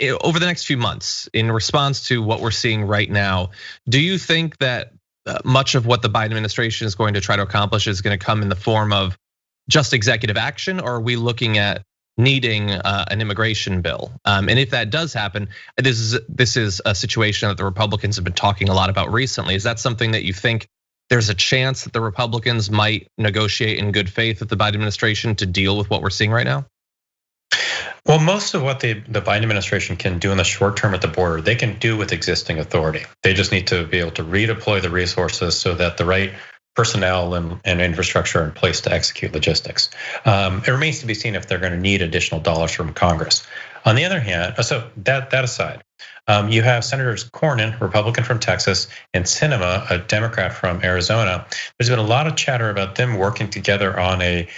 over the next few months, in response to what we're seeing right now, do you think that much of what the Biden administration is going to try to accomplish is going to come in the form of just executive action, or are we looking at needing an immigration bill? And if that does happen, this is a situation that the Republicans have been talking a lot about recently. Is that something that you think there's a chance that the Republicans might negotiate in good faith with the Biden administration to deal with what we're seeing right now? Well, most of what the Biden administration can do in the short term at the border, they can do with existing authority. They just need to be able to redeploy the resources so that the right personnel and infrastructure are in place to execute logistics. It remains to be seen if they're going to need additional dollars from Congress. On the other hand, so that aside, you have Senators Cornyn, Republican from Texas, and Sinema, a Democrat from Arizona. There's been a lot of chatter about them working together on a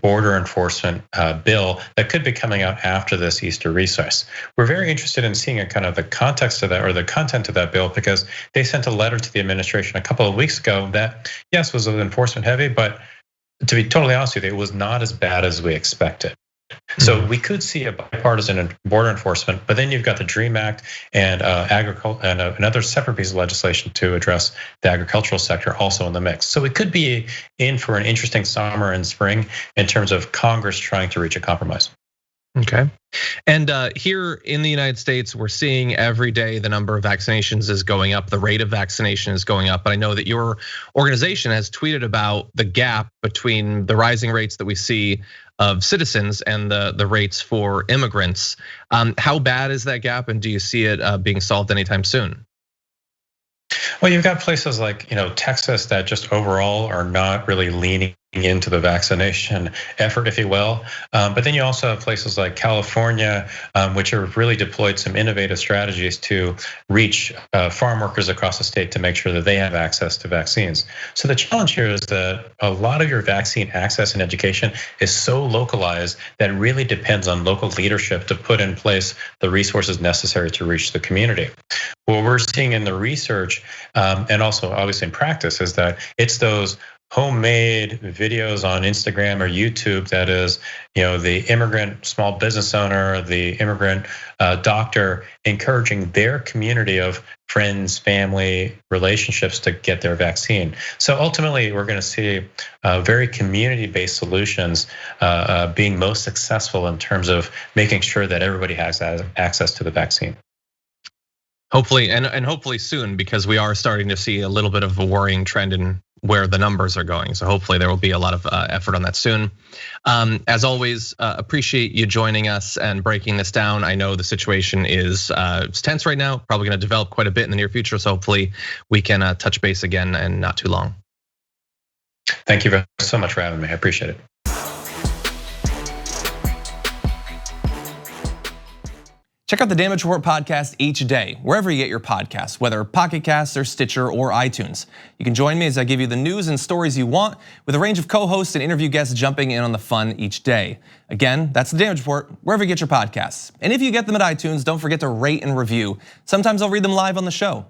border enforcement bill that could be coming out after this Easter recess. We're very interested in seeing a kind of the context of that, or the content of that bill, because they sent a letter to the administration a couple of weeks ago that, yes, was enforcement heavy, but to be totally honest with you, it was not as bad as we expected. So we could see a bipartisan border enforcement, but then you've got the DREAM Act and agriculture and another separate piece of legislation to address the agricultural sector also in the mix. So we could be in for an interesting summer and spring in terms of Congress trying to reach a compromise. Okay, and here in the United States, we're seeing every day the number of vaccinations is going up, the rate of vaccination is going up. But I know that your organization has tweeted about the gap between the rising rates that we see of citizens and the rates for immigrants. How bad is that gap, and do you see it being solved anytime soon? Well, you've got places like Texas that just overall are not really leaning into the vaccination effort, if you will. But then you also have places like California, which have really deployed some innovative strategies to reach farm workers across the state to make sure that they have access to vaccines. So the challenge here is that a lot of your vaccine access and education is so localized that it really depends on local leadership to put in place the resources necessary to reach the community. What we're seeing in the research, and also obviously in practice, is that it's those homemade videos on Instagram or YouTube that is, the immigrant small business owner, the immigrant doctor, encouraging their community of friends, family, relationships to get their vaccine. So ultimately, we're going to see very community-based solutions being most successful in terms of making sure that everybody has access to the vaccine. Hopefully, and hopefully soon, because we are starting to see a little bit of a worrying trend in where the numbers are going. So hopefully there will be a lot of effort on that soon. As always, appreciate you joining us and breaking this down. I know the situation is it's tense right now, probably gonna develop quite a bit in the near future. So hopefully we can touch base again in not too long. Thank you so much for having me, I appreciate it. Check out the Damage Report podcast each day, wherever you get your podcasts, whether Pocket Casts or Stitcher or iTunes. You can join me as I give you the news and stories you want, with a range of co-hosts and interview guests jumping in on the fun each day. Again, that's the Damage Report, wherever you get your podcasts. And if you get them at iTunes, don't forget to rate and review. Sometimes I'll read them live on the show.